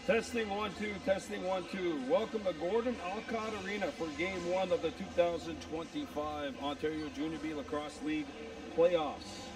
Testing 1 2, testing 1 2. Welcome to Gordon Alcott Arena for Game 1 of the 2025 Ontario Junior B Lacrosse League playoffs.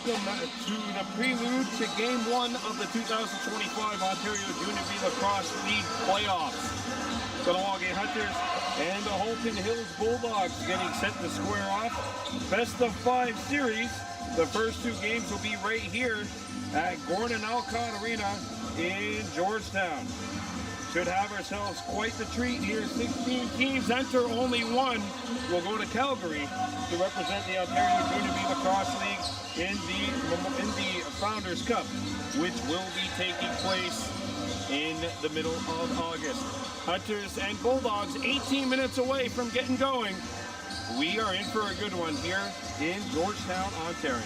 Welcome to the prelude to Game 1 of the 2025 Ontario Junior B Lacrosse League playoffs. Kahnawake Hunters and the Halton Hills Bulldogs getting set to square off. Best of 5 series. The first 2 games will be right here at Gordon Alcott Arena in Georgetown. Should have ourselves quite the treat here. 16 teams enter, only 1 will go to Calgary to represent the Ontario Junior B Lacrosse League in the Founders Cup, which will be taking place in the middle of August. Hunters and Bulldogs 18 minutes away from getting going. We are in for a good one here in Georgetown, Ontario.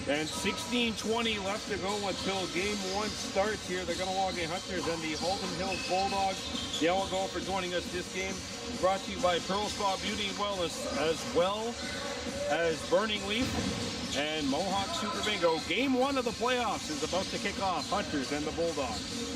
And 16:20 left to go until game one starts here. The Kahnawake Hunters and the Halton Hills Bulldogs. The Yellow Goal for joining us this game. Brought to you by Pearl Spa Beauty and Wellness, as well as Burning Leaf and Mohawk Super Bingo. Game one of the playoffs is about to kick off. Hunters and the Bulldogs.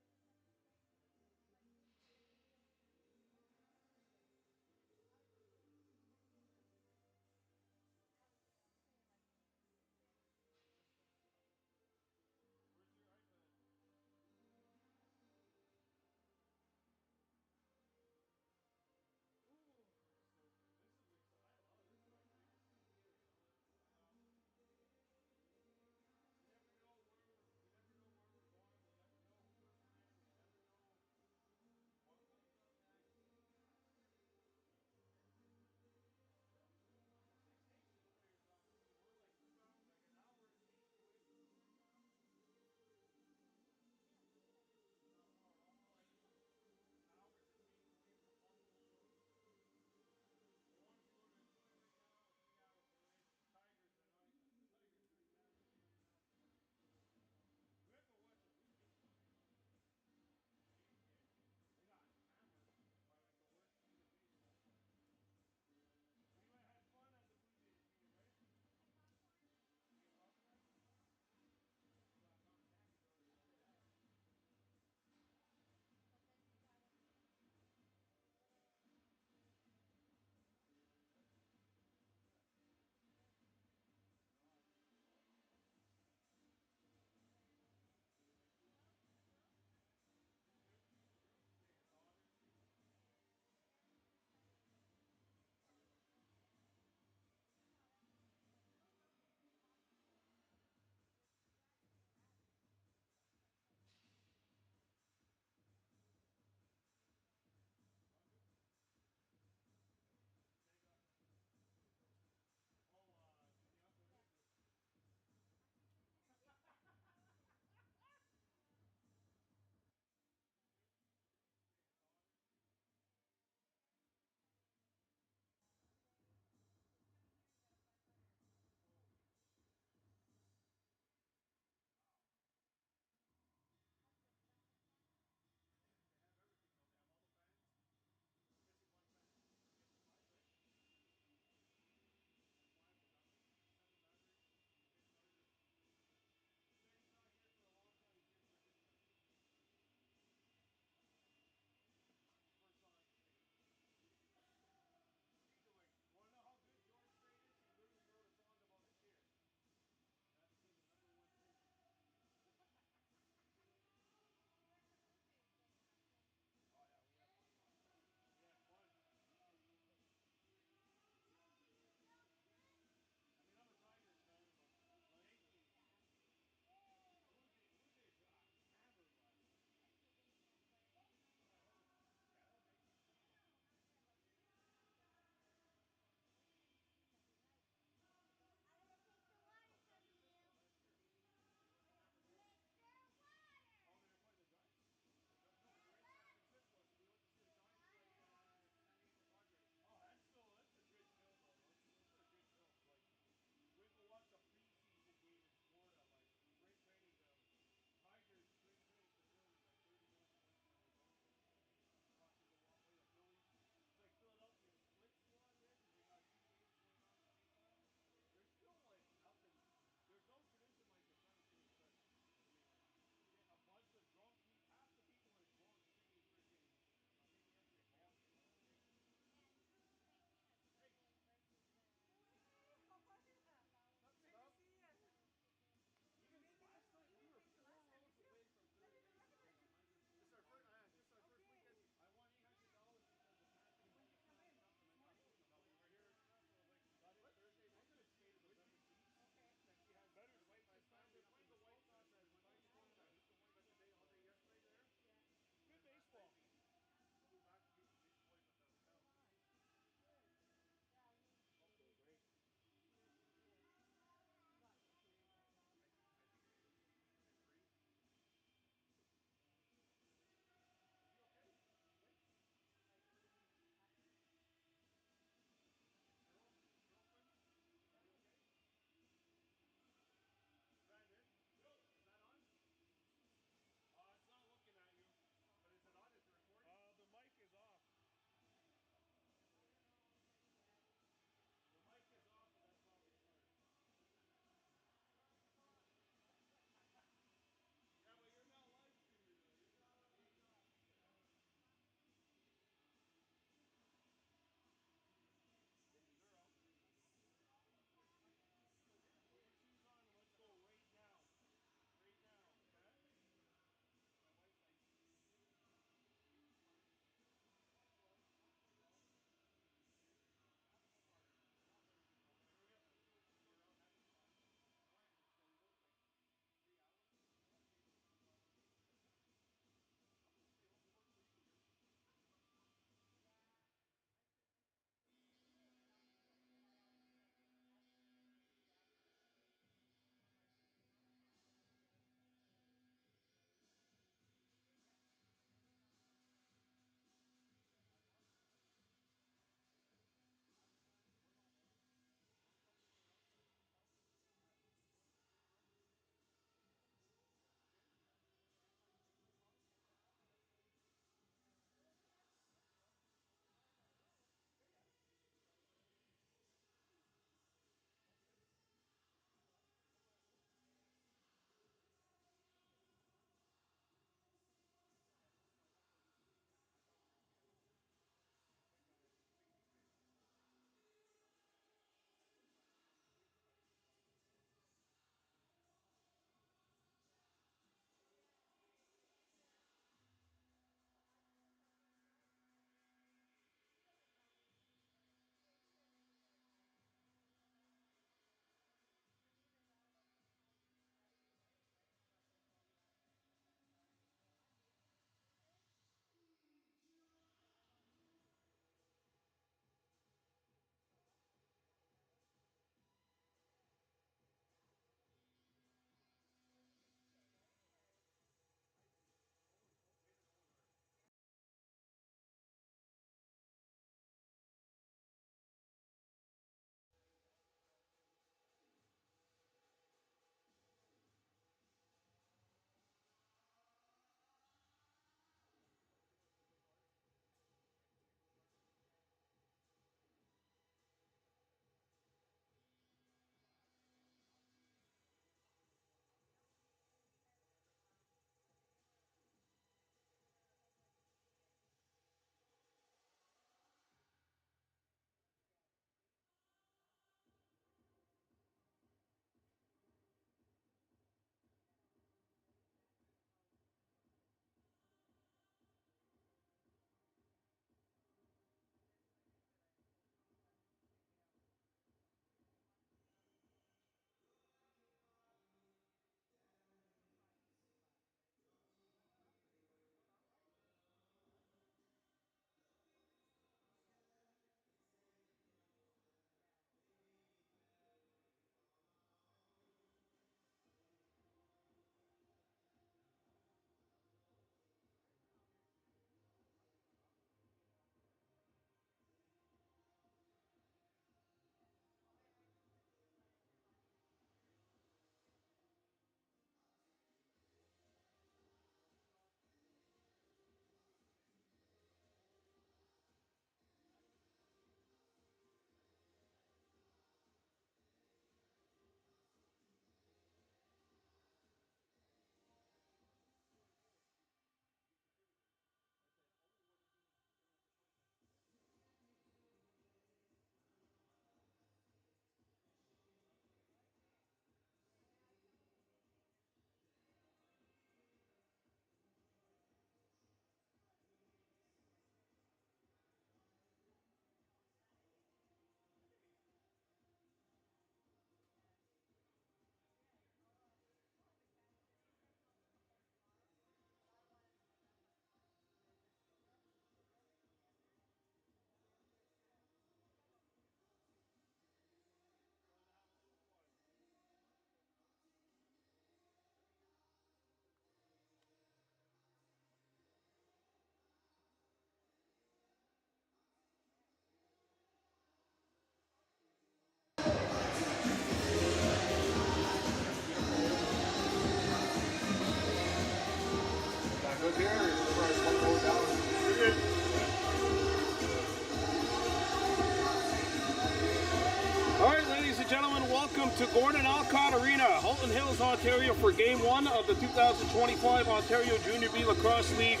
welcome to Gordon Alcott Arena, Halton Hills, Ontario, for Game 1 of the 2025 Ontario Junior B Lacrosse League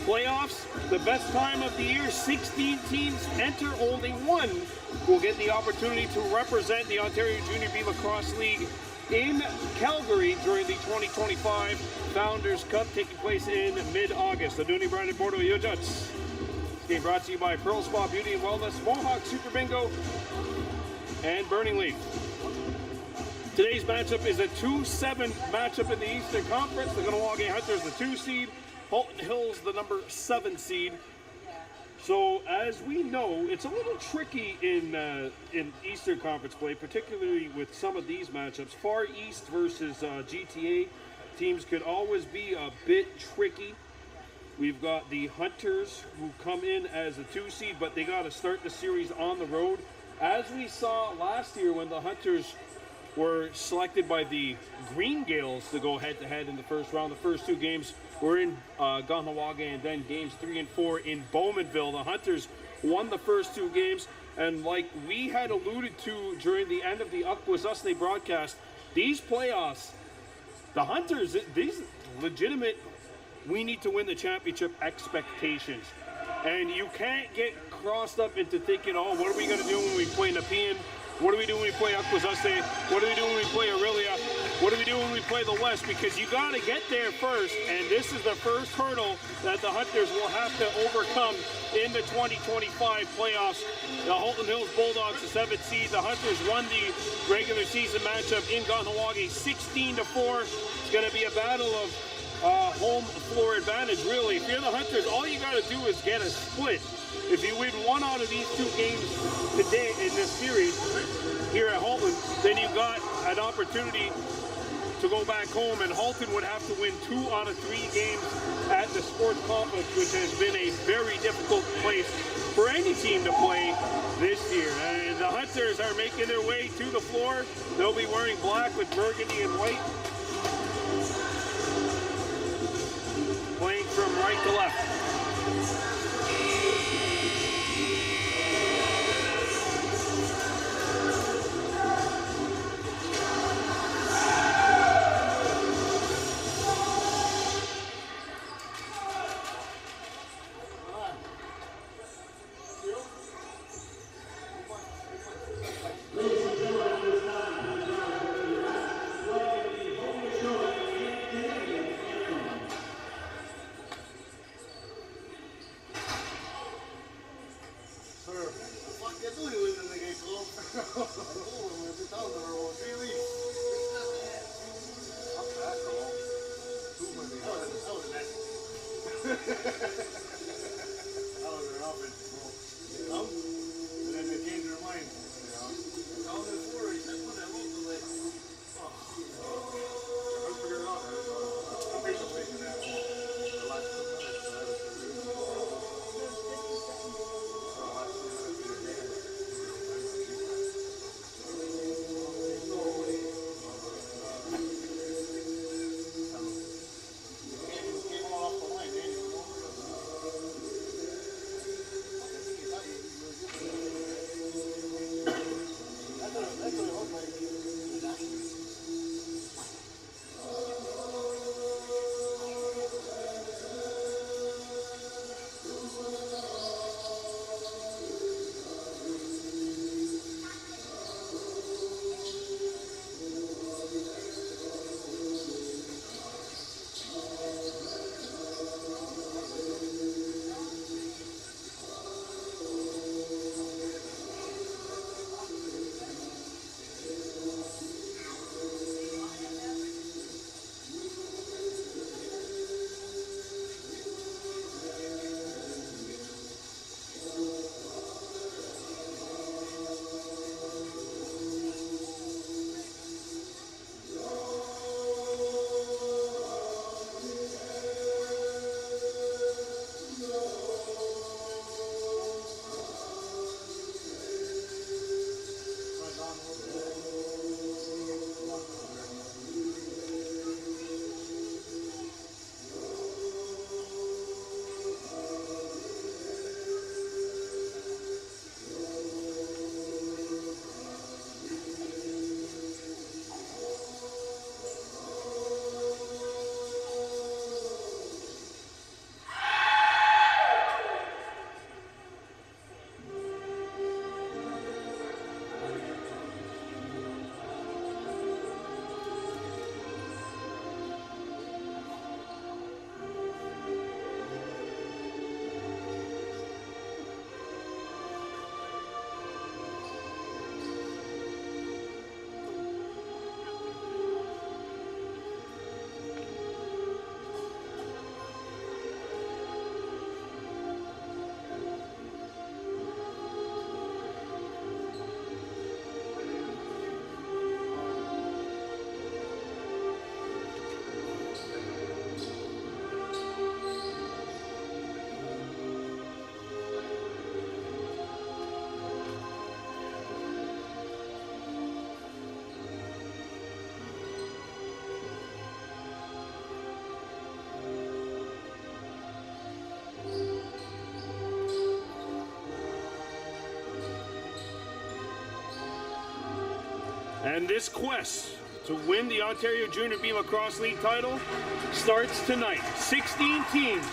playoffs. The best time of the year, 16 teams enter, only one will get the opportunity to represent the Ontario Junior B Lacrosse League in Calgary during the 2025 Founders Cup, taking place in mid-August. Aduni Brandon Bordeaux Yojuts. This game brought to you by Pearl Spa Beauty and Wellness, Mohawk Super Bingo, and Burning Leaf. Today's matchup is a 2-7 matchup in the Eastern Conference. The Kahnawake Hunters, the 2 seed, Halton Hills, the number 7 seed. So, as we know, it's a little tricky in Eastern Conference play, particularly with some of these matchups. Far East versus GTA teams could always be a bit tricky. We've got the Hunters who come in as a 2 seed, but they got to start the series on the road. As we saw last year when the Hunters were selected by the Green Gales to go head-to-head in the first round. The first 2 games were in Kahnawake, and then games 3 and 4 in Bowmanville. The Hunters won the first 2 games, and like we had alluded to during the end of the Akwesasne broadcast, these playoffs, the Hunters, these legitimate, we need to win the championship expectations. And you can't get crossed up into thinking, oh, what are we going to do when we play Nepean? What do we do when we play Akwesasne? What do we do when we play Aurelia? What do we do when we play the West? Because you got to get there first, and this is the first hurdle that the Hunters will have to overcome in the 2025 playoffs. The Halton Hills Bulldogs, the 7th seed. The Hunters won the regular season matchup in Kahnawake 16-4. It's going to be a battle of home floor advantage, really. If you're the Hunters, all you got to do is get a split. If you win 1 out of these 2 games today in this series here at Halton, then you got an opportunity to go back home, and Halton would have to win 2 out of 3 games at the sports complex, which has been a very difficult place for any team to play this year. And the Hunters are making their way to the floor. They'll be wearing black with burgundy and white, playing from right to left. And this quest to win the Ontario Junior B Lacrosse League title starts tonight. 16 teams,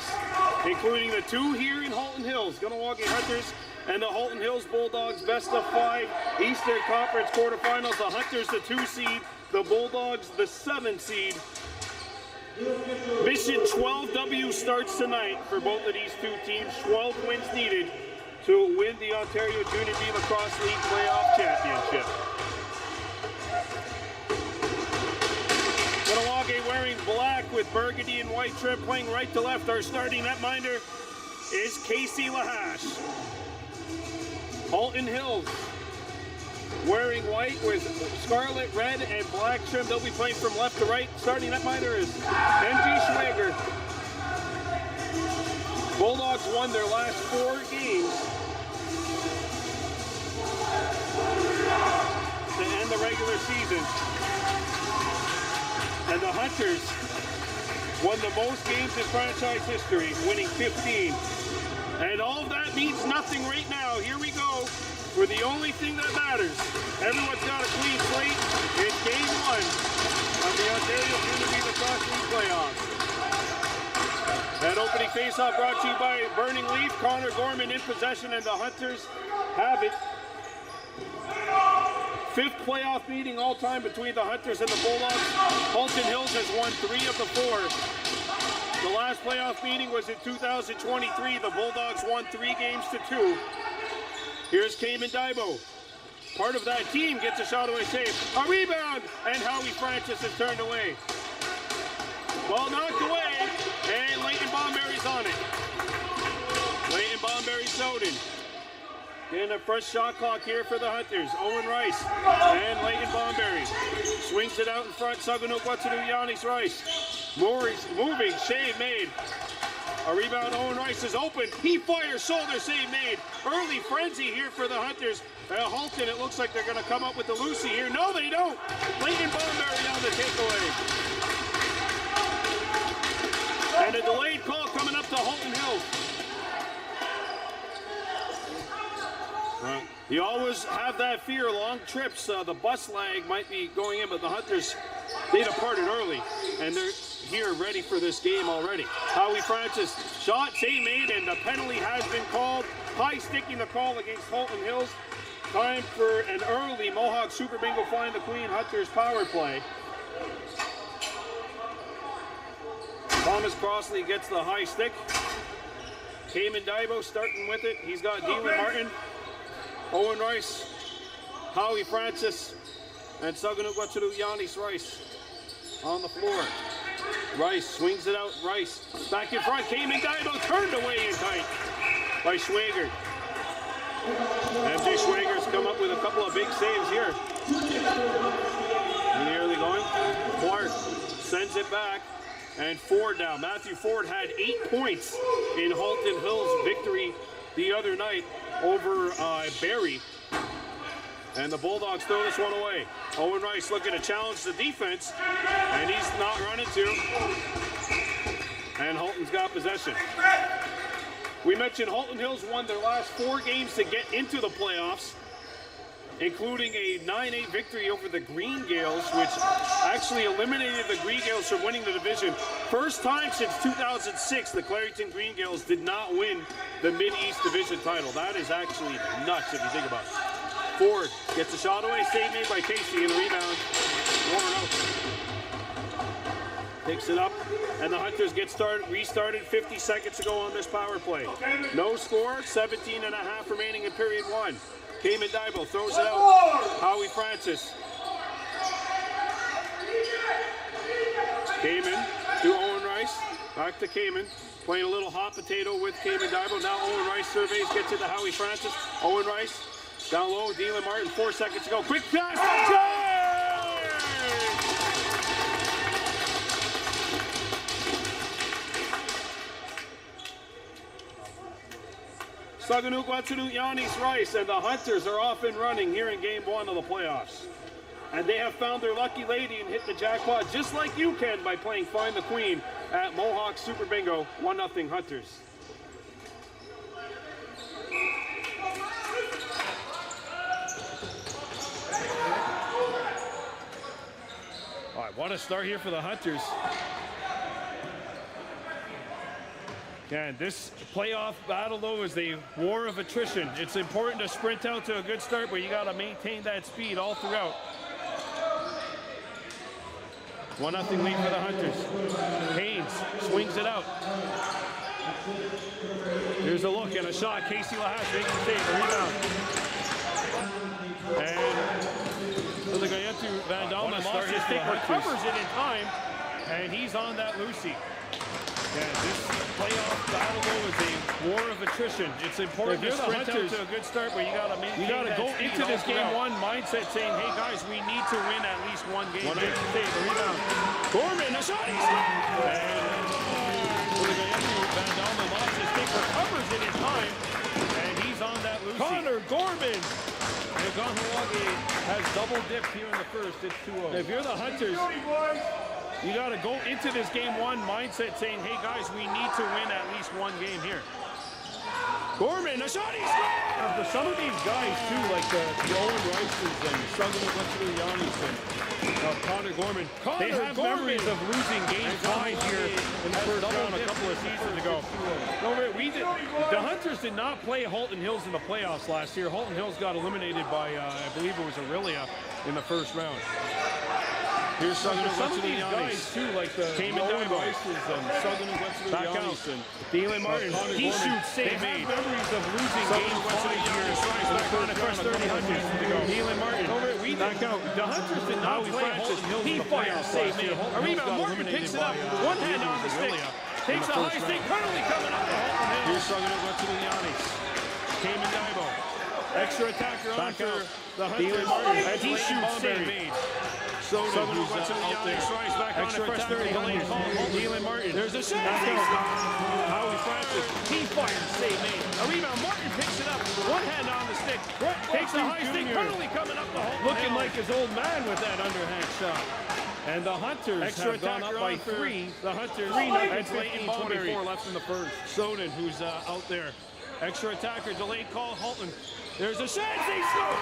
including the 2 here in Halton Hills, Kahnawake Hunters and the Halton Hills Bulldogs, best of 5 Eastern Conference quarterfinals. The Hunters, the 2 seed, the Bulldogs, the 7 seed. Mission 12W starts tonight for both of these 2 teams. 12 wins needed to win the Ontario Junior B Lacrosse League Playoff Championship. Kahnawake wearing black with burgundy and white trim, playing right to left. Our starting netminder is Casey Lahash. Halton Hills wearing white with scarlet, red, and black trim. They'll be playing from left to right. Starting netminder is MG Schwager. Bulldogs won their last 4 games to end the regular season. And the Hunters won the most games in franchise history, winning 15. And all of that means nothing right now. Here we go for the only thing that matters. Everyone's got a clean slate. It's game 1 of the Ontario Junior B Lacrosse League playoffs. That opening faceoff brought to you by Burning Leaf. Connor Gorman in possession, and the Hunters have it. 5th playoff meeting all time between the Hunters and the Bulldogs. Halton Hills has won 3 of the 4. The last playoff meeting was in 2023. The Bulldogs won 3 games to 2. Here's Cayman Daibo. Part of that team gets a shot away save. A rebound, and Howie Francis is turned away. Ball knocked away, and Leighton Bomberry's on it. Leighton Bomberry Soden. In the first shot clock here for the Hunters. Owen Rice and Leighton Bomberry. Swings it out in front. Saganuk Watsudu Yanis Rice. Murray's moving. Save made. A rebound. Owen Rice is open. He fires. Shoulder save made. Early frenzy here for the Hunters. Halton, it looks like they're going to come up with the Lucy here. No, they don't. Leighton Bomberry on the takeaway. And a delayed call coming up to Halton Hills. You always have that fear, long trips, the bus lag might be going in, but the Hunters, they departed early, and they're here ready for this game already. Howie Francis, shot, save made, and the penalty has been called. High sticking the call against Halton Hills. Time for an early Mohawk Super Bingo Find the Queen Hunters power play. Thomas Crossley gets the high stick. Cayman Daibo starting with it. He's got Dylan Martin, Owen Rice, Howie Francis, and Saganuk Watsudu Yanis Rice on the floor. Rice swings it out. Rice back in front. Cayman Daibo turned away in tight by Schwager. MJ Schwager's come up with a couple of big saves here. Nearly going. Clark sends it back. And Ford now. Matthew Ford had 8 points in Halton Hills' victory the other night over Barrie. And the Bulldogs throw this one away. Owen Rice looking to challenge the defense, and he's not running to. And Halton's got possession. We mentioned Halton Hills won their last 4 games to get into the playoffs, including a 9-8 victory over the Green Gales, which actually eliminated the Green Gales from winning the division. First time since 2006 the Clarington Green Gales did not win the Mid-East Division title. That is actually nuts if you think about it. Ford gets a shot away, save made by Casey, and a rebound. Warren out. Picks it up, and the Hunters get restarted 50 seconds to go on this power play. No score, 17.5 remaining in period 1. Cayman Daibo throws it out. Howie Francis. Cayman to Owen Rice. Back to Cayman. Playing a little hot potato with Cayman Daibo. Now Owen Rice surveys, gets it to Howie Francis. Owen Rice down low. Dylan Martin, 4 seconds to go. Quick pass. Saganuk Watsudu Yanis Rice, and the Hunters are off and running here in game 1 of the playoffs. And they have found their lucky lady and hit the jackpot just like you can by playing Find the Queen at Mohawk Super Bingo. 1-0 Hunters. What a start here for the Hunters. And this playoff battle, though, is the war of attrition. It's important to sprint out to a good start, but you got to maintain that speed all throughout. 1-0 lead for the Hunters. Haynes swings it out. Here's a look and a shot. Casey Lahash makes the save. A rebound. And so they're going to get to Van Dalman. Lost his stick, recovers it in time, and he's on that Lucy. Yeah, this playoff battle, though, is a war of attrition. It's important to sprint out to a good start, but you got to maintain. You got to go into this game one mindset saying, "Hey guys, we need to win at least one game." One save, a rebound. Gorman, a shot. He's Van Dalman lost his stick, recovers it in time, and he's on that Lucy. Connor Gorman. And Kahnawake has double dipped here in the first. It's 2-0. If you're the Hunters, you got to go into this game one mindset saying, hey guys, we need to win at least one game here. Gorman, a shot, he scores! For some of these guys too, like the Owen Rices and Sugano and Connor Gorman, they have memories of losing game 5 here in the first round a couple of seasons ago. The Hunters did not play Halton Hills in the playoffs last year. Halton Hills got eliminated by, I believe it was Aurelia in the first round. Here's some of these guys too, like the Owen Rices and back out. Dylan Martin, he shoots, save made. Memories of losing game 5 here. Back on the first 30 Hunters to go. Dylan Martin, back out. The Hunters did not play Halton Hills. He fires, save made. A rebound, Martin picks it up. One hand on the stick. Takes a high stick penalty coming up to Halton Hills. Here's Sugano Guatsulianis. Cayman Dibo. Extra attacker on for the Hunters. As he shoots, save made. Southern who's out there. Back on the first 30. Dylan Martin. There's a shot. Howie Francis. He fires. Save made. A rebound. Martin picks it up. One hand on the stick. Takes a high stick. Penalty coming up the hole. Looking like his old man with that underhand shot. And the Hunters have gone up by 3. The Hunters. 3-19, 24 left in the first. Soden, who's out there. Extra attacker. Delayed call. Halton. There's a chance. They score.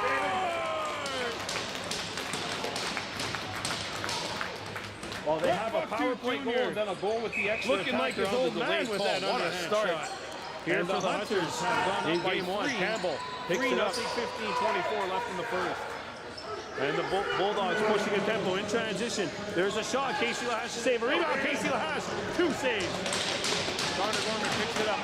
Well, they have a power play goal and then a goal with the extra attacker. Looking like his old man with that underhand shot. Here for the Hunters have gone up by 3. Campbell picks it up. 15-24 left in the first. And the Bulldogs pushing a tempo in transition. There's a shot. Casey Lahash to save. A rebound. Casey Lahash. 2 saves. Connor Gorman picks it up.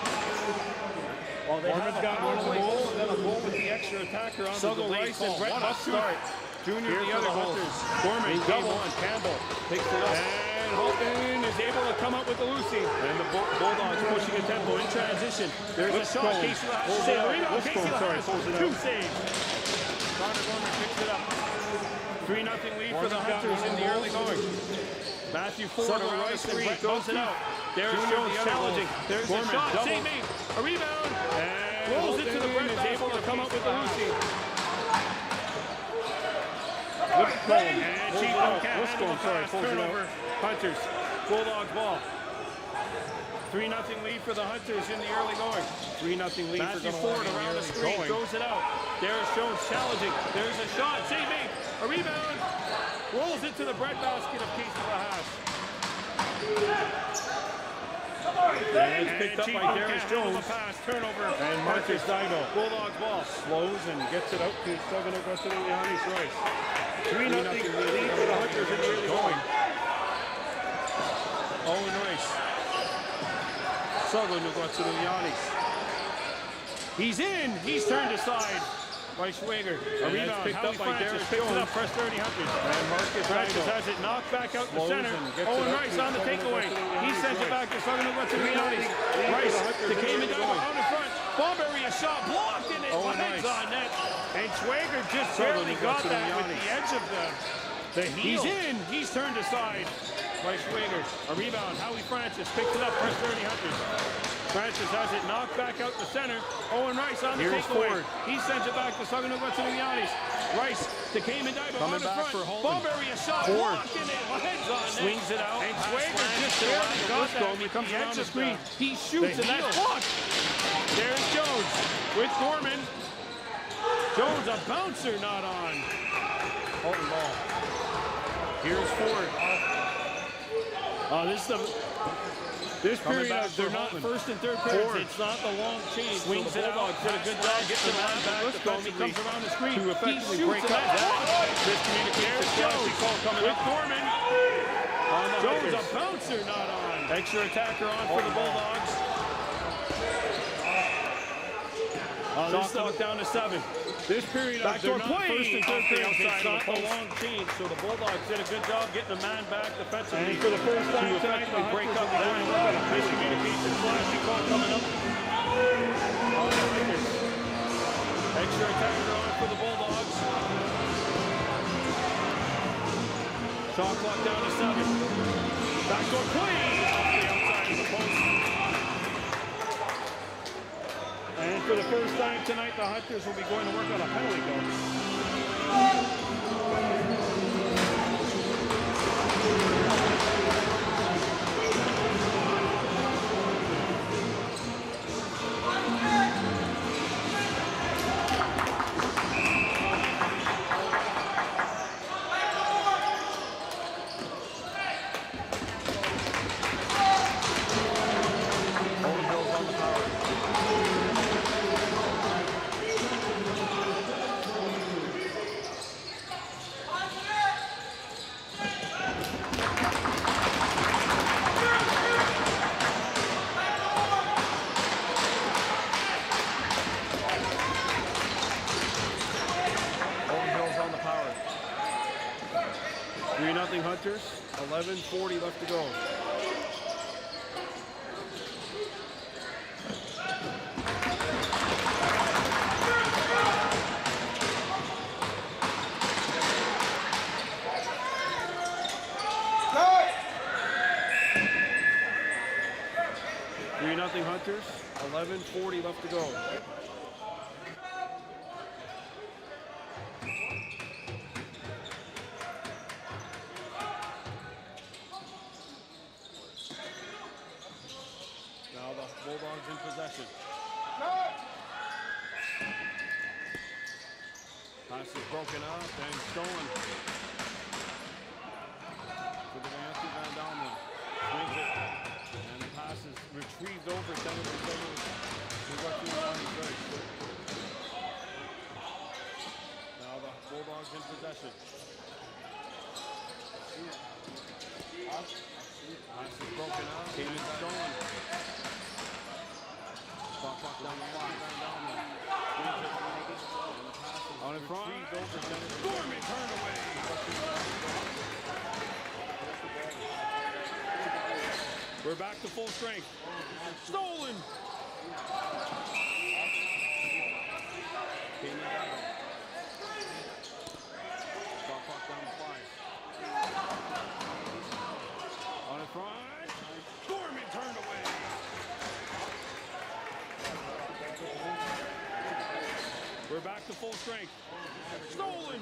Well, they have got one goal and then a goal with the extra attacker on the delayed call. What a start. Junior, the other Hunters. Gorman, double on Campbell. Picks it up. And Halton is able to come up with the Lucy. And the Bulldogs pushing a tempo in transition. There's a shot. Casey Lahash. Casey Lahash. 2 saves. Connor Gorman picks it up. 3-0 lead for the Hunters in the early going. Matthew Ford around the screen. Goes it out. There's Jones challenging. There's a shot. Save made. A rebound. And rolls it to the bread. Is able to come up with the Lucy. And turnover. Hunters. Bulldogs ball. 3-0 lead for the Hunters in the early going. 3-0 lead for Ford around the screen. Throws it out. There's Jones challenging. There's a shot. Save made. A rebound. Rolls it to the breadbasket of Casey Lahash. And it's picked up by Darius Jones. Pass, turnover. And Marcus Dibo. Bulldogs ball. Slows and gets it out to Sugano Guatsulianis Rice. 3-0 lead for the Hunters in the early going. Owen Rice. Sugano Guatsulianis. He's in. He's turned aside by Schwager. A rebound picked up by Darius Jones. Picks it up, first 30 Hunters. And Marcus Francis has it knocked back out the center. Owen Rice on the takeaway. He sends it back to Sugano Guatsulianis. Rice to Cayman Dibo out in front. Ballberry, a shot blocked in it. Legs on net. And Schwager just barely got that with the edge of the heel. He's in. He's turned aside by Schwager. A rebound. Howie Francis picks it up, first 30 Hunters. Francis has it knocked back out the center. Owen Rice on the takeaway. He sends it back to Sugano Guatsulianis. Rice to Cayman Dibo on the front. Ballberry, a shot blocked in it. Legs on net. Swings it out. And Schwager just barely got that with the edge of the screen. He shoots and that's blocked. There's Jones with Gorman. Jones, a bouncer, not on. Halton ball. Here's Ford off This period, they're not Halton. first and third periods. It's not the long change. Swings so the it out. Bulldogs did a good job getting the man back defensively comes around the screen. to effectively break up that. that. Miscommunication. Penalty call coming With up. Gorman. On the Jones, Hunters. a bouncer not on. Extra attacker on for the Bulldogs. Shot clock down to 7. This period, they're not first and third periods. It's not the long change, so the Bulldogs did a good job getting the man back defensively. And for the first time to effectively break up that. Miscommunication. Flashy call coming up. On the Hunters. Extra attacker on for the Bulldogs. Shot clock down to 7. Backdoor play off the outside of the post. And for the first time tonight, the Hunters will be going to work on a penalty kill. Hunters, 11:40 left to go. Nothing Hunters, 11:40 left to go. Bulldogs in possession. Pass is broken up and stolen. To the Anthony Van Dalman. Swings it. And the pass is retrieved over down to the middle. We've got 2 lines right. Now the Bulldogs in possession. Pass is broken up and stolen. Clock down the line. On in front. Gorman turned away. We're back to full strength. Stolen. Clock down to 5. On in front. Gorman turned away. We're back to full strength. Stolen.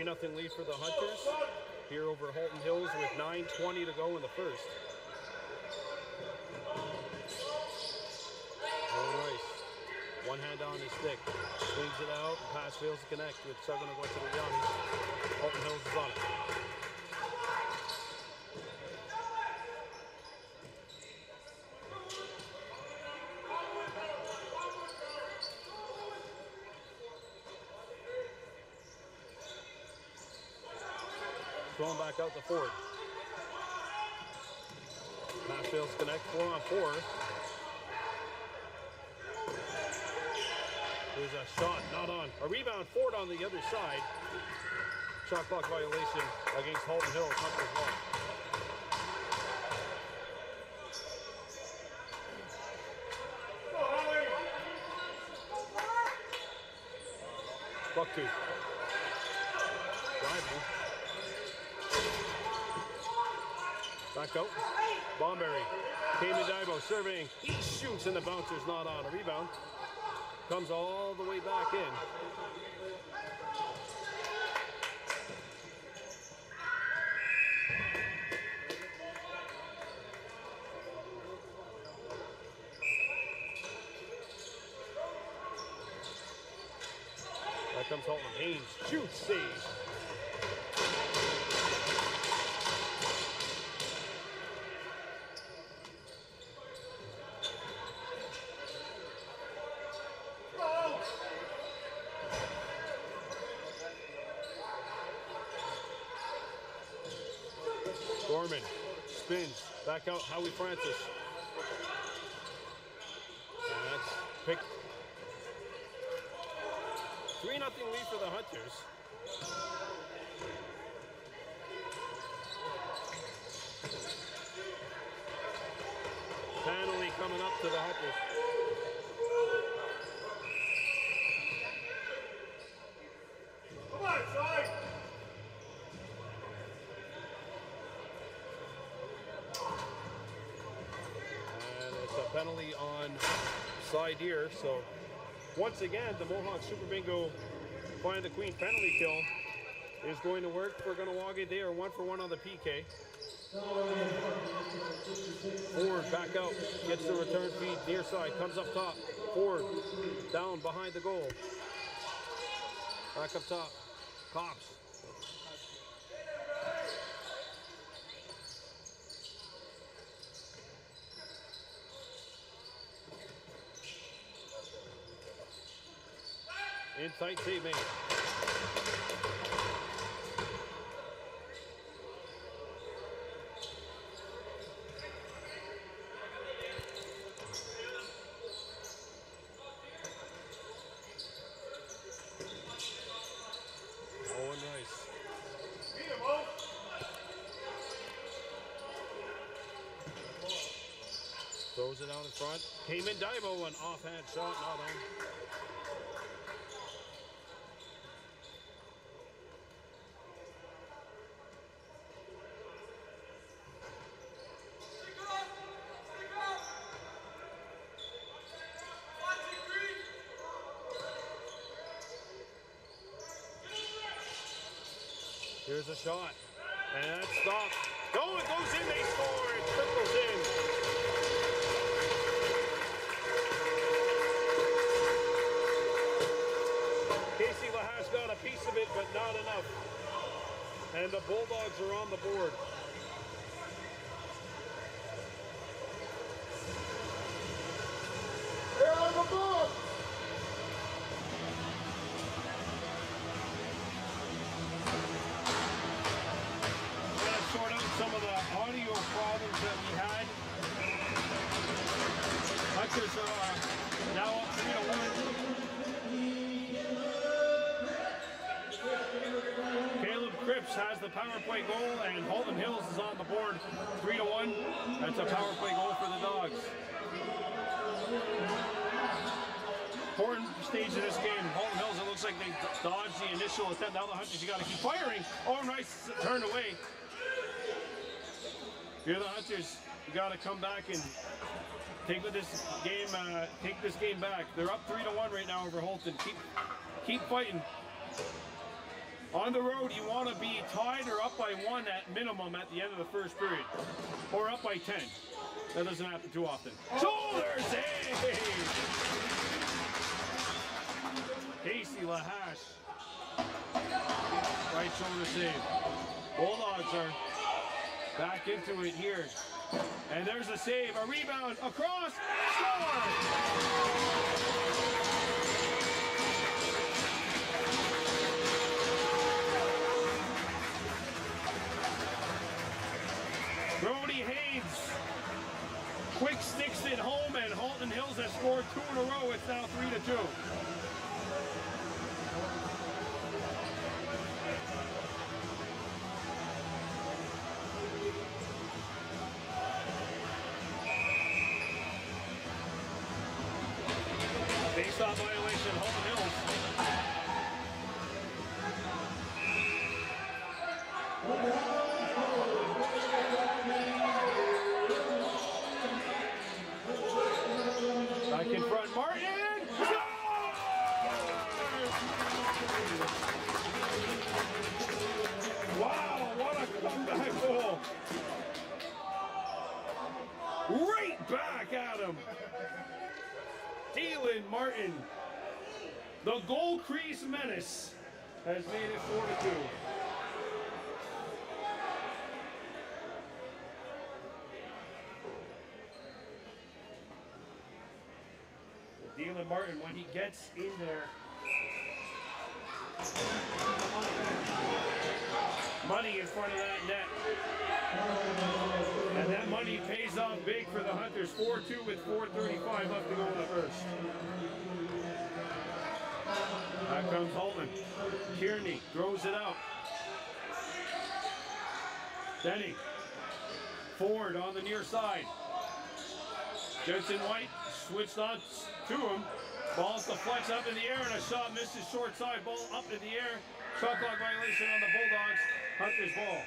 Nothing lead for the Hunters here over Halton Hills with 9:20 to go in the first. All right. on his stick. Swings it out, and pass fails to connect. It's going to go to the Yannis. Halton Hills is on it. Going back out to Ford. Pass fails to connect, 4-on-4. There's a shot, not on. A rebound, Ford on the other side. Shot clock violation against Halton Hills. Hunters lost. Bucktooth. Driving. Back out. Bomberry. Kahnawake Dibo serving. He shoots and the bouncer's not on. A rebound. Comes all the way back in. There comes Halton. Haynes shoots, saves. Gorman spins back out. Howie Francis. And that's picked. 3-0 lead for the Hunters. Penalty coming up to the Hunters. Come on, side. Penalty on side here, so once again the Mohawk Super Bingo Find the Queen penalty kill is going to work for Kahnawake. They are 1-for-1 on the PK. Ford back out, gets the return feed near side, comes up top. Ford down behind the goal. Back up top, Cops. In tight save made. Owen Rice. Throws it out in front. Came in Divo, an offhand shot, not on. Here's a shot, and that's stopped. Go, it goes in, they score, it trickles in. Casey Lahas got a piece of it, but not enough. And the Bulldogs are on the board. They're on the board. Sort out some of the audio problems that we had. Hunters are now up 3-1. Caleb Cripps has the power play goal, and Halton Hills is on the board 3-1. That's a power play goal for the Dogs. Important stage of this game. Halton Hills, it looks like they dodged the initial attempt. Now the Hunters, you got to keep firing. Owen Rice turned away. You're the Hunters. You got to come back and take this game back. They're up 3-1 right now over Halton. Keep fighting. On the road, you want to be tied or up by 1 at minimum at the end of the first period, or up by 10. That doesn't happen too often. Shoulder save. Casey Lahash. Right shoulder save. Bulldogs are back into it here. And there's a save, a rebound, across, score! Brody Haynes quick sticks it home, and Halton Hills has scored 2 in a row. It's now 3-2. Face-off violation, Halton Hills. Back in front, Martin! Wow, what a comeback goal! Right back at him! Dylan Martin, the goal crease menace, has made it 4-2. Dylan Martin, when he gets in there, money in front of that net. And that money pays off big for the Hunters. 4-2 with 4:35 left to go in the first. Back comes Halton. Kearney throws it out. Denny. Ford on the near side. Jensen White switched on to him. Ball's deflects up in the air, and a shot misses short side. Ball up in the air. Shot clock violation on the Bulldogs. Hunters ball.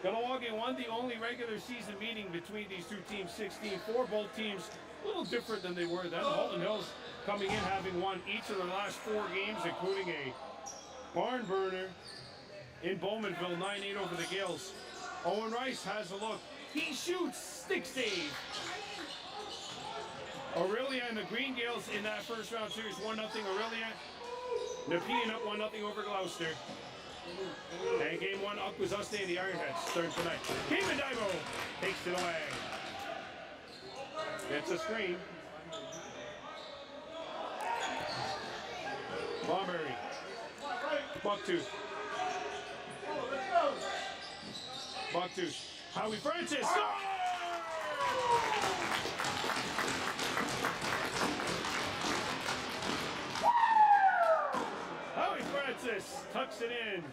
Kahnawake won the only regular season meeting between these two teams, 16-4. Both teams a little different than they were then. Halton Hills coming in having won each of their last 4 games, including a barn burner in Bowmanville, 9-8 over the Gales. Owen Rice has a look. He shoots, stick save. Aurelia and the Green Gales in that first round series, 1-0 Aurelia. Nepean up 1-0 over Gloucester. And game 1, Akwesasne and the Ironheads start tonight. Kevin Divo takes it away. Gets a screen. Barberry. Bucktooth. Bucktooth. Howie Francis. Howie Francis tucks it in.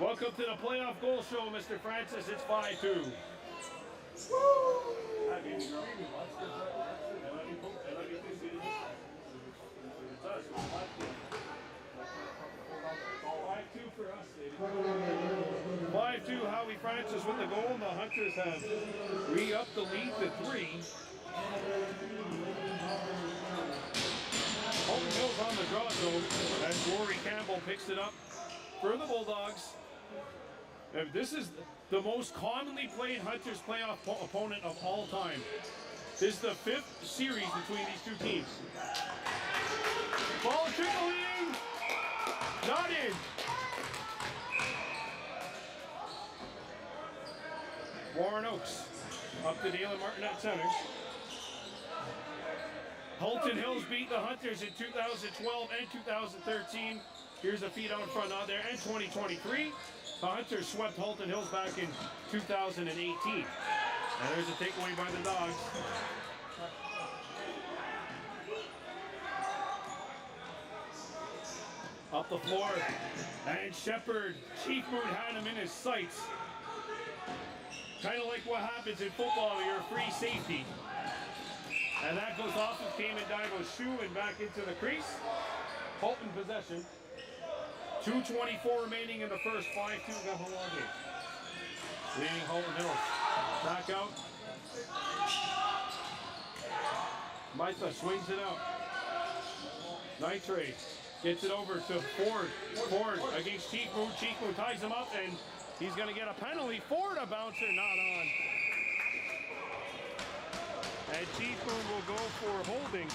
Welcome to the playoff goal show, Mr. Francis. It's 5-2. For us, 5-2, Howie Francis with the goal, and the Hunters have re-upped the lead to 3. Halton Hills on the draw zone as Rory Campbell picks it up for the Bulldogs. And this is the most commonly played Hunters playoff opponent of all time. This is the 5th series between these two teams. Ball trickling, not in. Warren Oaks up to Dylan Martin at center. Halton Hills beat the Hunters in 2012 and 2013. Here's a feed out front out there. And 2023, the Hunters swept Halton Hills back in 2018. And there's a takeaway by the Dogs. Up the floor. And Shepard, Chief Moon had him in his sights. Kind of like what happens in football, you're a free safety. And that goes off of Cayman Divo's shoe and back into the crease. Halton possession. 2:24 remaining in the first, 5-2 Kahnawake. Leading Halton Hills. Back out. Maitha swings it out. Nitrate gets it over to Ford. Ford against Chief Moon. Chief Moon ties him up, and he's going to get a penalty. Ford a bouncer, not on. And Chief Moon will go for holding.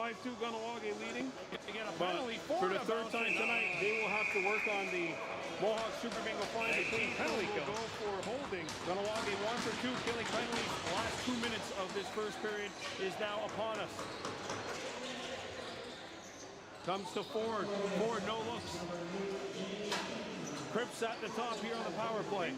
5-2 Kahnawake leading. But for the third time tonight, they will have to work on the Mohawk Super Bingo fine between penalty will kill. go for holding. Kahnawake 1 for 2 killing penalties. The last 2 minutes of this first period is now upon us. Comes to Ford. Ford, no looks. Cripps at the top here on the power play.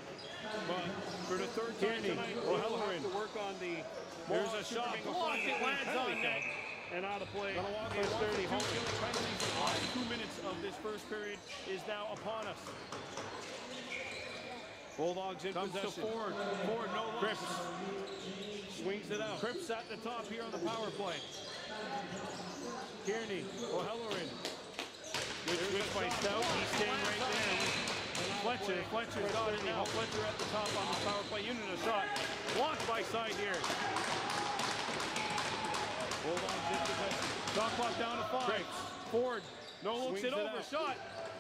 But for the third time tonight, they will have to work on the There's a Mohawk Super shot. Bingo Blocked. fine It between lands penalty on kill. net. And out of play. Kahnawake First 1 for 30 2 Halton. killing penalties. The last 2 minutes of this first period is now upon us. Bulldogs in Comes possession. to Ford. Ford, no looks. Cripps swings it out. Cripps at the top here on the power play. Kearney, O'Halloran. Good switch by Stout. He's staying right there. Fletcher's got it now. Fletcher at the top on the power play unit. A shot. Blocked by side here. Bulldogs in possession. Shot clock down to 5. Cripps. Ford, no looks Swings it it over. out. Shot.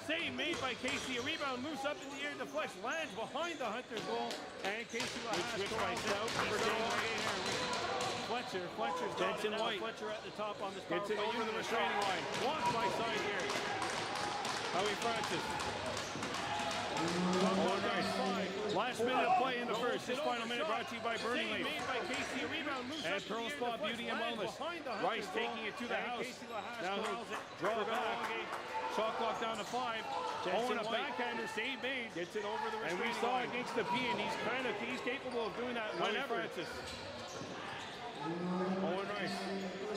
Save made by Casey. A rebound moves up in the air. Deflects. Lands behind the Hunters goal. And Casey Lahas switch by Stout. He's staying right there. Fletcher's got it now. White. Fletcher at the top on this power Gets it play over unit. the A shot. restraining line. Blocked by side here. Howie Francis. Last minute of play in the first. This final minute brought to you by Burning Leaf. And Pearl Spa Beauty and Wellness. Rice taking it to the house. Now he'll draw back. Shot clock down to 5. Owen a backhander, save made. Gets it over the And we restraining saw line. against the P, and he's capable of doing that whenever. Francis. Owen Rice.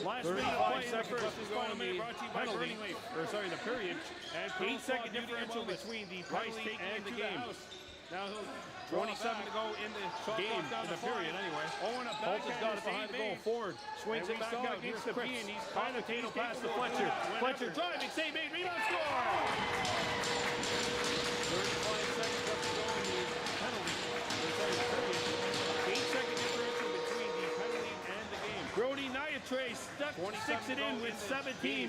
Last minute of play in the first. This final minute brought to you by Burning Leaf. The period. And 8-second differential between the penalty and the game. Now he'll 27 to go in the game, in the period anyway. Owen a Holton's got it behind the goal. Ford swings it back out. against Here's the Cripps. P, and he's kind of past the Fletcher. Fletcher driving, save made, rebound score! 35 seconds left to go in the penalty. 8-second differential between the penalty and the game. Brody Niatre sticks it in with 17.5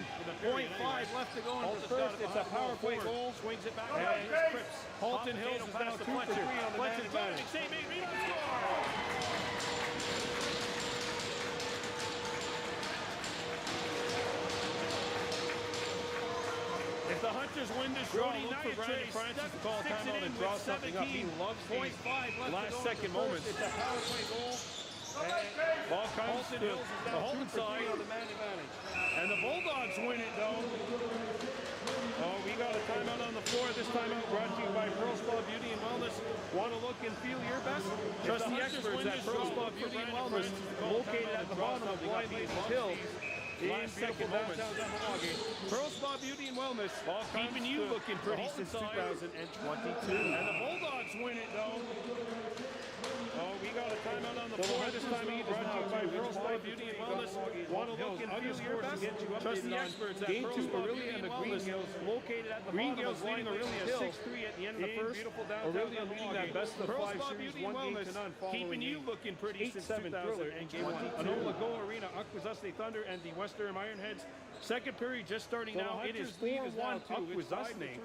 left to go in the first. It's a power play goal. Swings it back out. Here's Cripps. Halton Hills is now 2 for 3 on the man advantage. Save made, rebound score! If the Hunters win this draw, look for Brandon Francis to call a timeout and draw something up. He loves these last-second moments. It's a power play goal. And ball comes to the Halton side on the man advantage. And the Bulldogs win it, though. Oh, we got a timeout on the floor. This timeout brought to you by Pearl Spa Beauty and Wellness. Want to look and feel your best? Trust the experts at Pearl Spa Beauty and Wellness, located at the bottom of Blind Ladies Hill. In second downtown Kahnawake. Pearl Spa Beauty and Wellness, keeping you looking pretty since 2022. And the Bulldogs win it, though. Oh, we got a timeout on the floor. This time brought to you by Pearl Spa Beauty and Wellness. Want to look and feel your best? Trust the experts at Pearl Spa Beauty and Wellness, located at the bottom of Blind Ladies Hill. 6-3 at the end of the first. Aurelia leading that best of 5 series, 1-0 keeping you looking pretty since 2021. Anola Go Arena, Akwesasne Thunder, and the Western Ironheads. Second period just starting now. It is 4-1 Akwesasne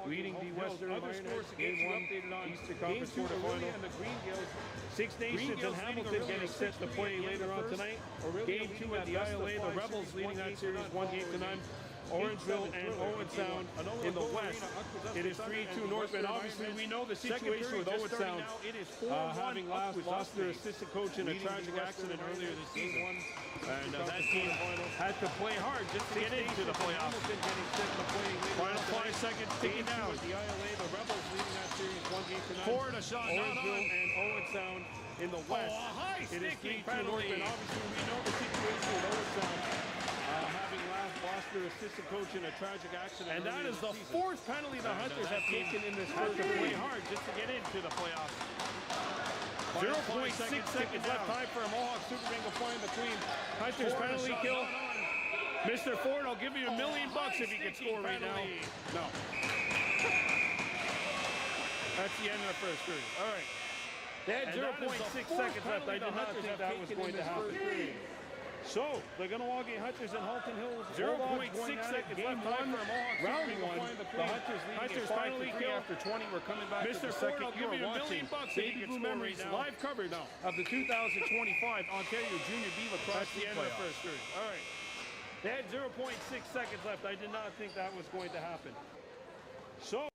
leading the Western Ironheads. Game 1 Eastern Conference quarterfinal. 6 Nations and Hamilton getting set to play later on tonight. Game 2 at the ILA. The Rebels leading that series 1-0. Orangeville and Owen Sound in the West. It is 3-2 Northman. Obviously, we know the situation with Owen Sound having lost their assistant coach in a tragic accident earlier this season. And that team had to play hard just to get into the playoffs. Final 5 seconds ticking down. The ILA, the Rebels leading that series 1-0. Ford a shot, Orangeville and Owen Sound in the West. It is 3-2 Northman. Obviously, we know the situation with Owen Sound having lost their assistant coach in a tragic accident. And that is the 4th penalty the Hunters have taken in this had to play hard just to get into the playoffs. 0.6 seconds left. Time for a Mohawk Super Bingo point between Hunters penalty kill. Mr. Ford, I'll give you $1 million if you can score right now. No. That's the end of the first period. All right. They had 0.6 seconds left. I did not think that was going to happen. So, the Kahnawake Hunters and Halton Hills. 0.6 seconds left. Time for a Mohawk round 1. The Hunters finally kill after 20. We're coming back to the second. I'll give you $1 million Baby Blue Memories live coverage of the 2025 Ontario Junior B Lacrosse. That's the end of the first period. All right. They had 0.6 seconds left. I did not think that was going to happen. So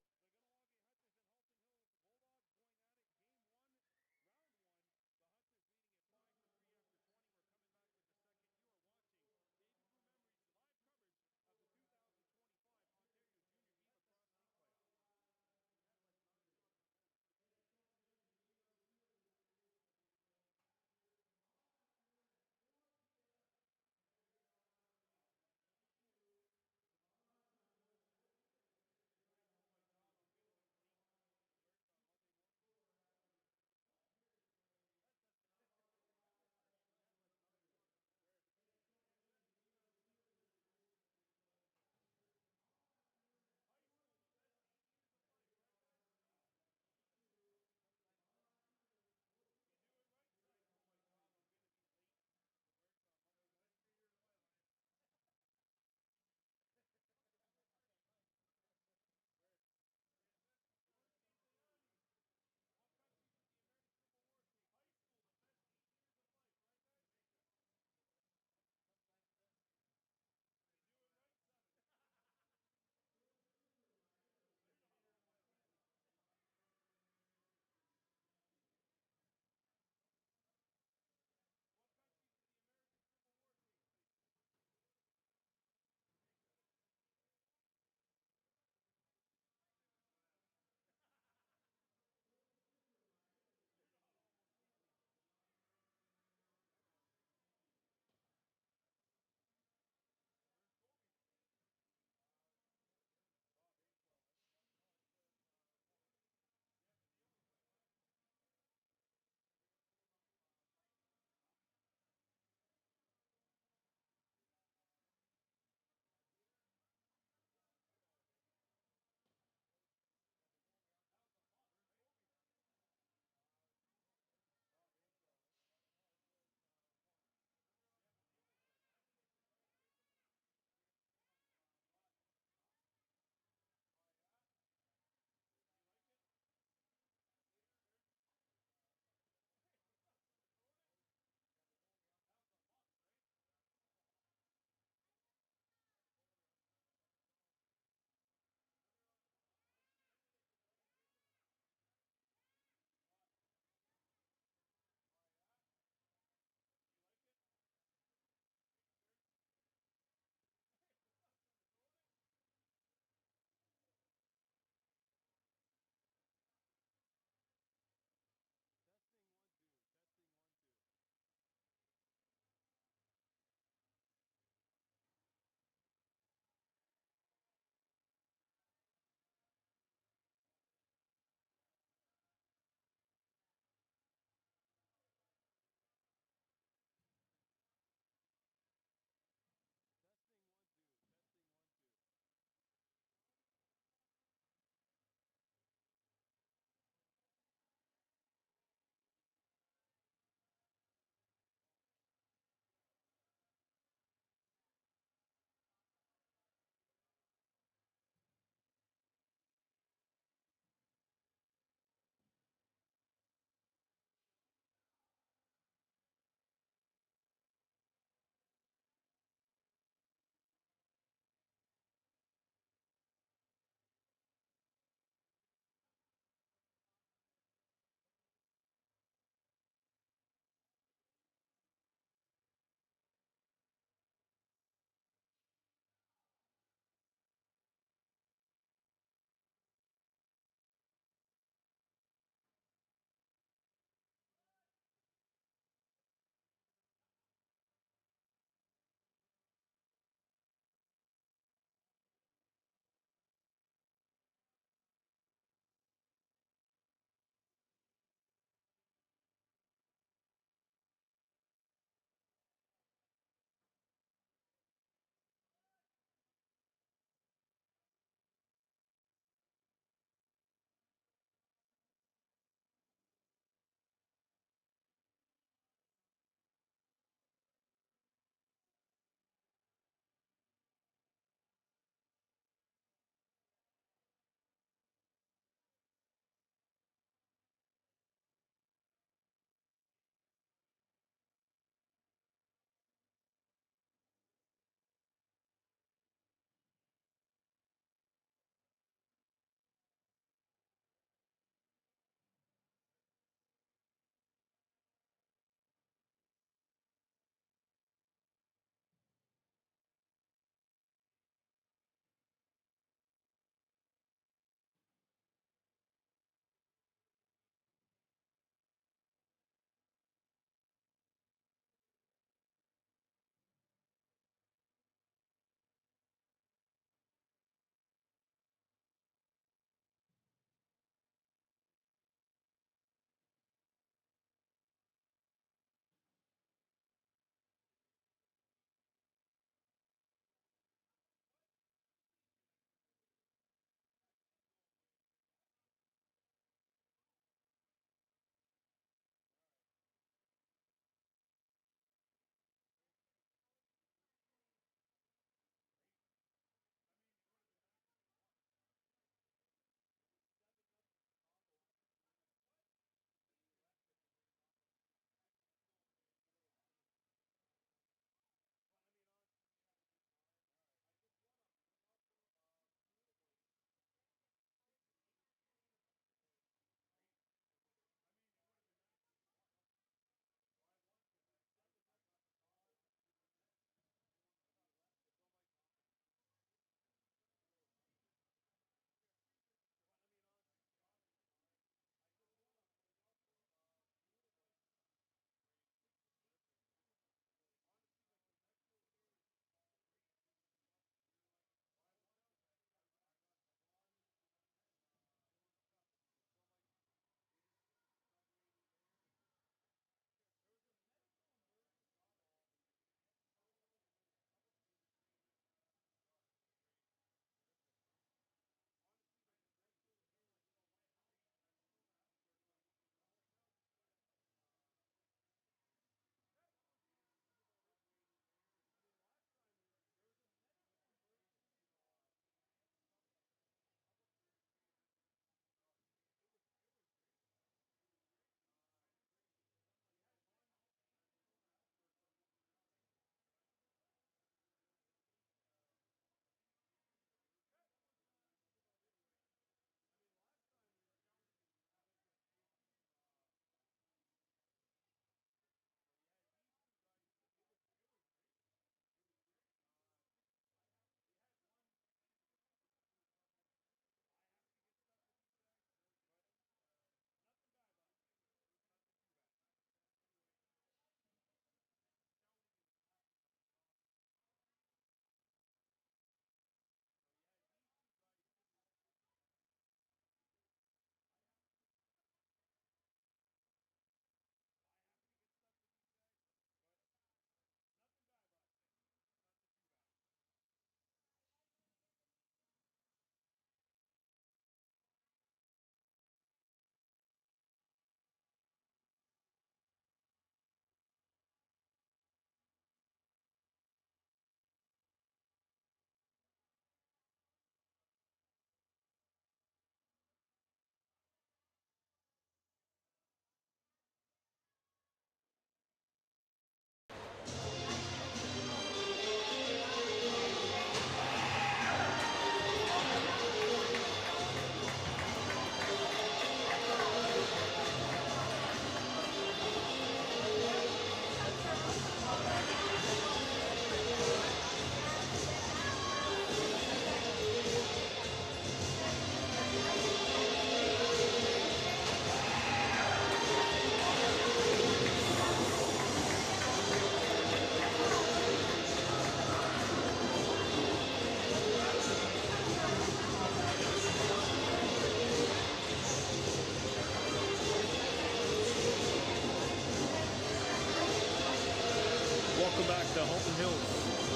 Welcome back to Halton Hills,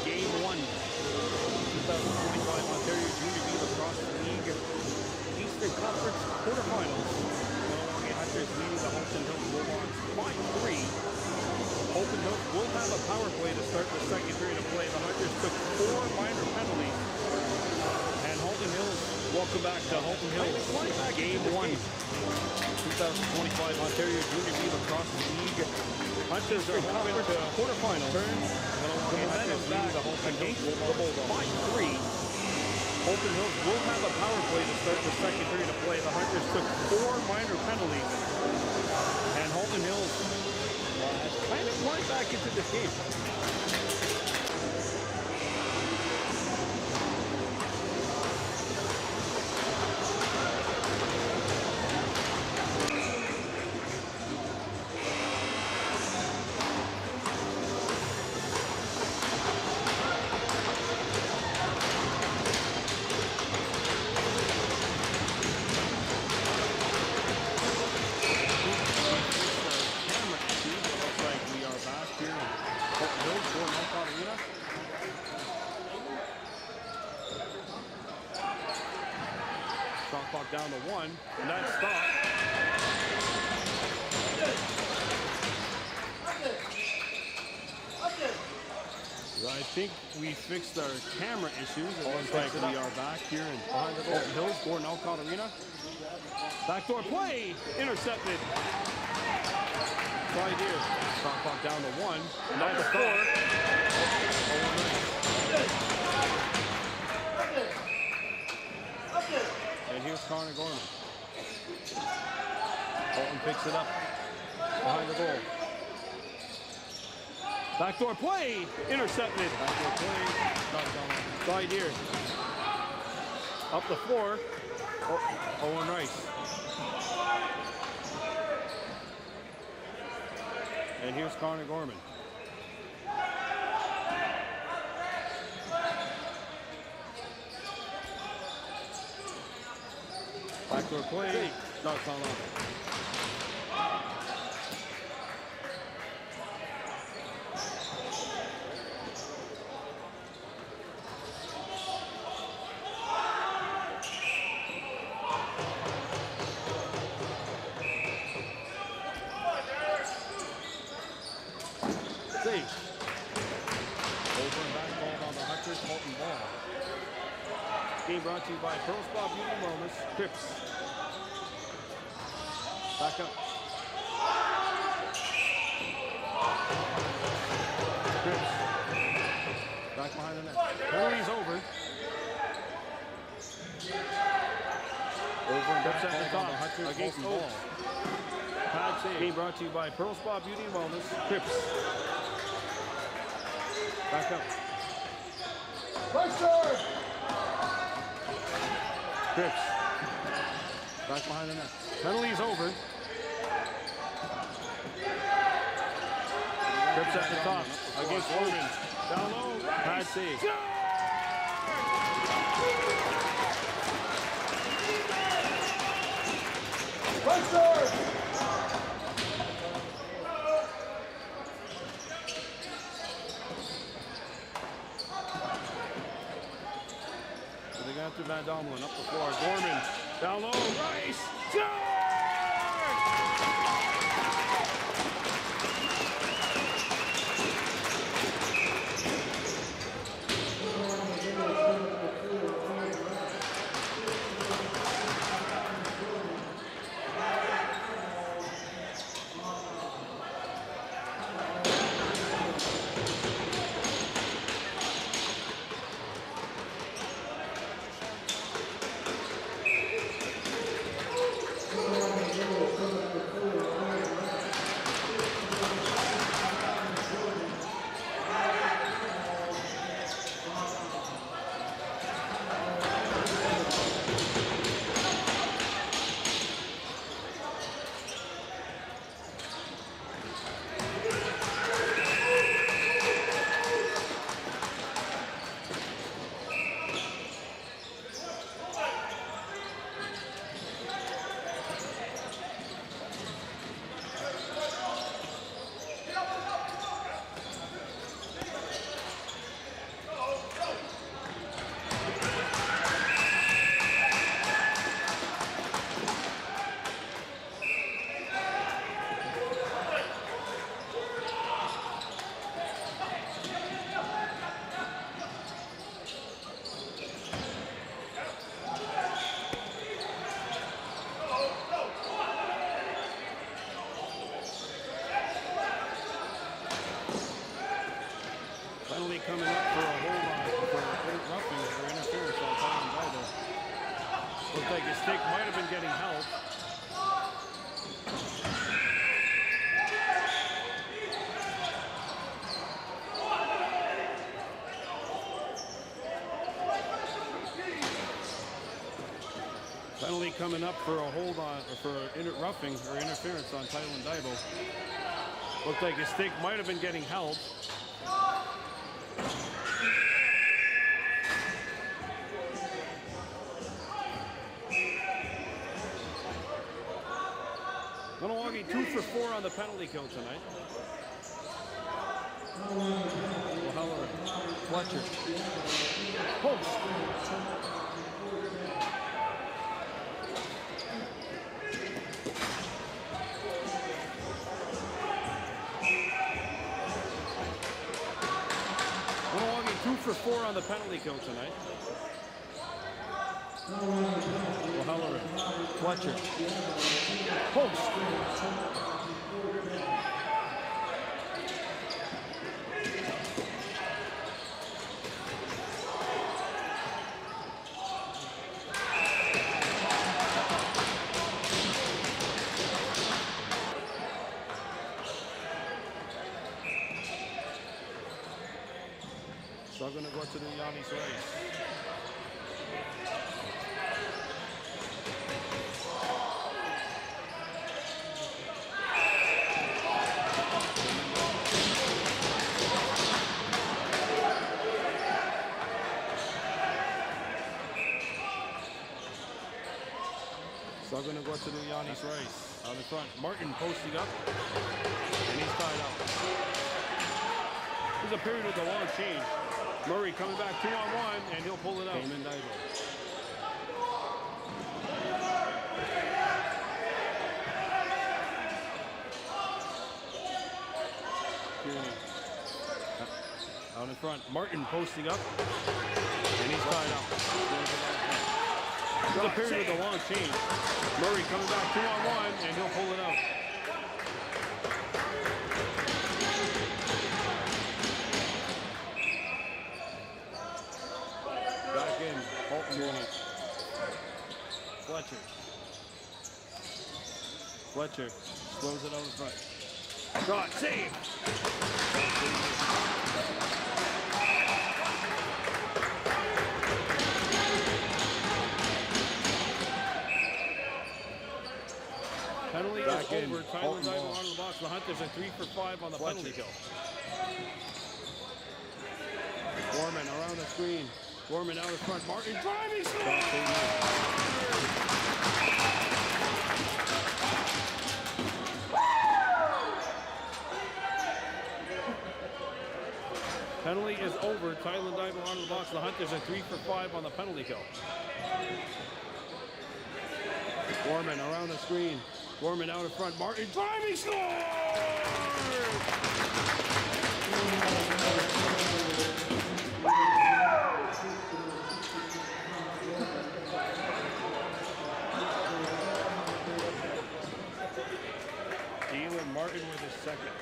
Game 1, 2025 Ontario Junior B Lacrosse League Eastern Conference Quarterfinals. Kahnawake Hunters leading the Halton Hills Bulldogs 5-3. Halton Hills will have a power play to start the second period of play. The Hunters took 4 minor penalties. And Halton Hills, welcome back to Halton Hills, Game 1, 2025 Ontario Junior B Lacrosse League. Hunters are moving to quarterfinals. Kahnawake Hunters leading the Halton Hills Bulldogs 5-3. Halton Hills will have a power play to start the second period of play. The Hunters took 4 minor penalties. And Halton Hills has kind of climbed back into this game. Shot clock down to 1, and that stopped. I think we fixed our camera issues. It looks like we are back here in behind the Halton Hills, Gordon Alcott Arena. Backdoor play, intercepted. Right here. Shot clock down to 1, and that's the score. And here's Connor Gorman. Halton picks it up behind the goal. Backdoor play, intercepted. Backdoor play, side here. Up the floor. Owen Rice. And here's Connor Gorman. Backdoor play, shots on off. Save. Over and back ball on the Hunters, Halton ball. Game brought to you by Pro Spa Beauty and Wellness, Cripps. Back up. Cripps. Back behind the net. Penalty's over. Over and back at the top. Hunters, against ball. Pad save. Game brought to you by Pearl Spa Beauty and Wellness, Cripps. Back up. Cripps. Back behind the net. Penalty's over. Cripps at the top. Against Logan. Down low. Pad save. They got to Van Domlin up the floor. Gorman down low. Rice. Score! coming up for a hold on for roughing or interference on Halton Bible. Looked like his stick might have been getting help. Penalty coming up for a hold on for roughing or interference on Halton Bible. Looked like his stick might have been getting help. Kahnawake 2 for 4 on the penalty kill tonight. O'Halloran, Fletcher, Post. Kahnawake 2 for 4 on the penalty kill tonight. O'Halloran, Fletcher, Post. Still going to go to the Yanni's race. Still going to go to the Yanni's race. Out in front, Martin posting up, and he's tied up. There's a period with a long change. Murray coming back 2-on-1, and he'll pull it out. Out in front, Martin posting up, and he's tied up. There's a period with a long change. Murray coming back 2-on-1, and he'll pull it out. Back in, Halton unit. Fletcher. Fletcher slows it out in front. Shot, save! Penalty is over. Tyler Dival onto the box. The Hunters are 3 for 5 on the penalty kill. Gorman around the screen. Gorman out in front. Martin driving score! Penalty is over. Tyler Dival onto the box. The Hunters are 3 for 5 on the penalty kill. Gorman around the screen. Gorman out in front. Martin driving score! Dylan Martin with his second.